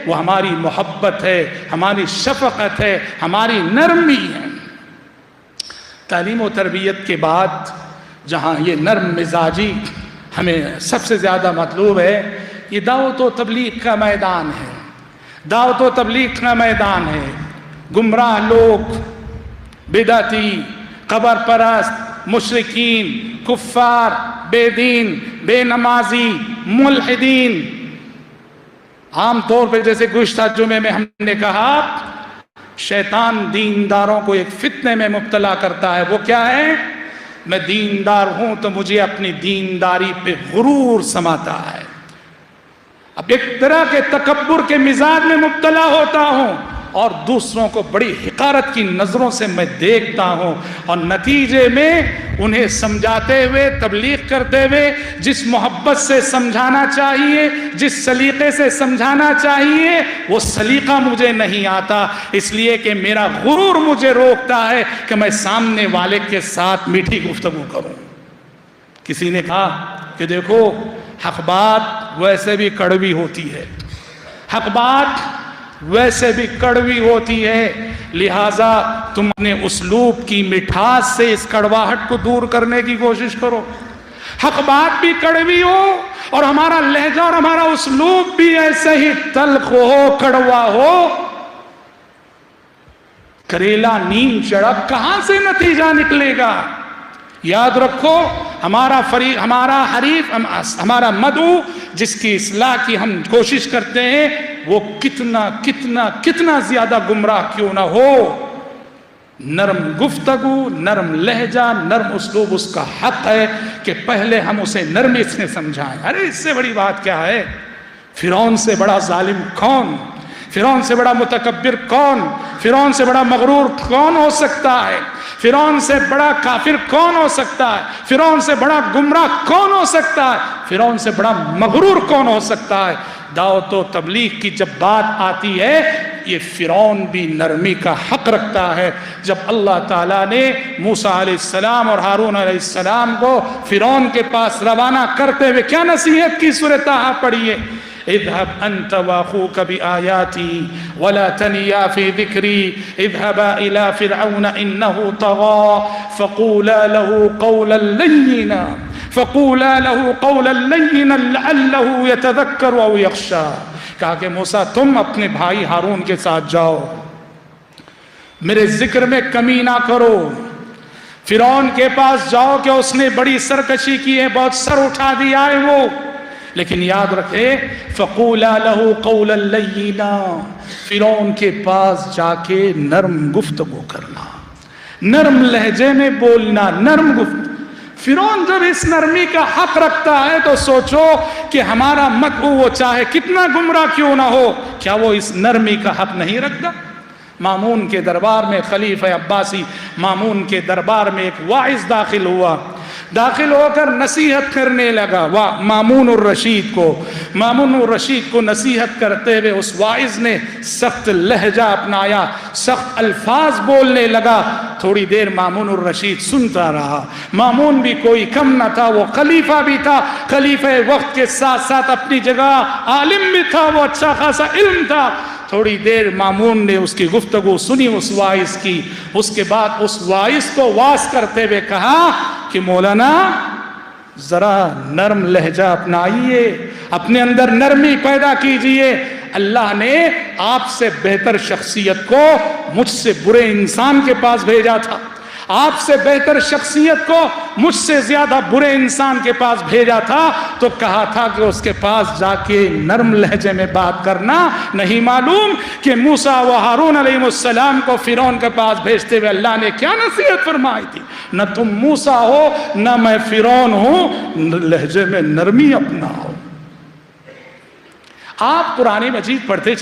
وہ ہماری محبت ہے، ہماری شفقت ہے، ہماری نرمی ہے۔ تعلیم و تربیت کے بعد جہاں یہ نرم مزاجی ہمیں سب سے زیادہ مطلوب ہے، یہ دعوت و تبلیغ کا میدان ہے۔ دعوت و تبلیغ کا میدان ہے۔ گمراہ لوگ، بدعتی، قبر پرست، مشرکین، کفار، بے دین، بے نمازی، ملحدین، عام طور پہ جیسے گزشتہ جمعے میں ہم نے کہا، شیطان دینداروں کو ایک فتنے میں مبتلا کرتا ہے۔ وہ کیا ہے؟ میں دیندار ہوں تو مجھے اپنی دینداری پہ غرور سماتا ہے، اب ایک طرح کے تکبر کے مزاج میں مبتلا ہوتا ہوں، اور دوسروں کو بڑی حقارت کی نظروں سے میں دیکھتا ہوں، اور نتیجے میں انہیں سمجھاتے ہوئے، تبلیغ کرتے ہوئے، جس محبت سے سمجھانا چاہیے، جس سلیقے سے سمجھانا چاہیے، وہ سلیقہ مجھے نہیں آتا، اس لیے کہ میرا غرور مجھے روکتا ہے کہ میں سامنے والے کے ساتھ میٹھی گفتگو کروں۔ کسی نے کہا کہ دیکھو، حق بات ویسے بھی کڑوی ہوتی ہے، حق بات ویسے بھی کڑوی ہوتی ہے، لہٰذا تم اپنے اسلوب کی مٹھاس سے اس کڑواہٹ کو دور کرنے کی کوشش کرو۔ حق بات بھی کڑوی ہو اور ہمارا لہجہ اور ہمارا اسلوب بھی ایسے ہی تلخ ہو، کڑوا ہو، کریلا نیم چڑھا کہاں سے نتیجہ نکلے گا؟ یاد رکھو، ہمارا حریف، ہمارا مدعو جس کی اصلاح کی ہم کوشش کرتے ہیں، وہ کتنا زیادہ گمراہ کیوں نہ ہو، نرم گفتگو، نرم لہجہ، نرم اسلوب اس کا حق ہے کہ پہلے ہم اسے نرمی سے سمجھائیں۔ ارے اس سے بڑی بات کیا ہے؟ فرعون سے بڑا ظالم کون؟ فرعون سے بڑا متکبر کون؟ فرعون سے بڑا مغرور کون ہو سکتا ہے؟ فرعون سے بڑا کافر کون ہو سکتا ہے؟ فرعون سے بڑا گمراہ کون ہو سکتا ہے؟ فرعون سے بڑا مغرور کون ہو سکتا ہے؟ دعوت و تبلیغ کی جب بات آتی ہے، یہ فرعون بھی نرمی کا حق رکھتا ہے۔ جب اللہ تعالیٰ نے موسیٰ علیہ السلام اور ہارون علیہ السلام کو فرعون کے پاس روانہ کرتے ہوئے کیا نصیحت کی سورۃ طٰہٰ پڑھی ہے؟ اذهب انت واخوك بآياتي ولا تنيا في ذكري اذهبا الى فرعون انه طغى فقولا له قولا لينا لعله يتذكر او يخشى۔ کہا کہ موسیٰ تم اپنے بھائی ہارون کے ساتھ جاؤ، میرے ذکر میں کمی نہ کرو، فرعون کے پاس جاؤ کہ اس نے بڑی سرکشی کی ہے، بہت سر اٹھا دیا ہے وہ، لیکن یاد رکھے فَقُولَا لَهُ قَوْلًا لَيِّنًا، فرعون کے پاس جا کے نرم گفتگو کرنا، نرم لہجے میں بولنا، نرم گفتگو۔ فرعون جب اس نرمی کا حق رکھتا ہے تو سوچو کہ ہمارا مدعو وہ چاہے کتنا گمراہ کیوں نہ ہو، کیا وہ اس نرمی کا حق نہیں رکھتا؟ مامون کے دربار میں، خلیفہ عباسی مامون کے دربار میں ایک واعظ داخل ہوا، داخل ہو کر نصیحت کرنے لگا مامون الرشید کو نصیحت کرتے ہوئے اس واعظ نے سخت لہجہ اپنایا، سخت الفاظ بولنے لگا۔ تھوڑی دیر مامون الرشید سنتا رہا۔ مامون بھی کوئی کم نہ تھا، وہ خلیفہ بھی تھا، خلیفہ وقت کے ساتھ ساتھ اپنی جگہ عالم بھی تھا، وہ اچھا خاصا علم تھا۔ تھوڑی دیر مامون نے اس کی گفتگو سنی اس واعظ کی، اس کے بعد اس واعظ کو واعظ کرتے ہوئے کہا کہ مولانا ذرا نرم لہجہ اپنائیے، اپنے اندر نرمی پیدا کیجئے، اللہ نے آپ سے بہتر شخصیت کو مجھ سے برے انسان کے پاس بھیجا تھا، آپ سے بہتر شخصیت کو مجھ سے زیادہ برے انسان کے پاس بھیجا تھا، تو کہا تھا کہ اس کے پاس جا کے نرم لہجے میں بات کرنا۔ نہیں معلوم کہ موسیٰ و ہارون علیہ السلام کو فرعون کے پاس بھیجتے ہوئے اللہ نے کیا نصیحت فرمائی تھی؟ نہ تم موسیٰ ہو نہ میں فرعون ہوں، لہجے میں نرمی اپناؤ۔ آپ قرآن مجید پڑھتے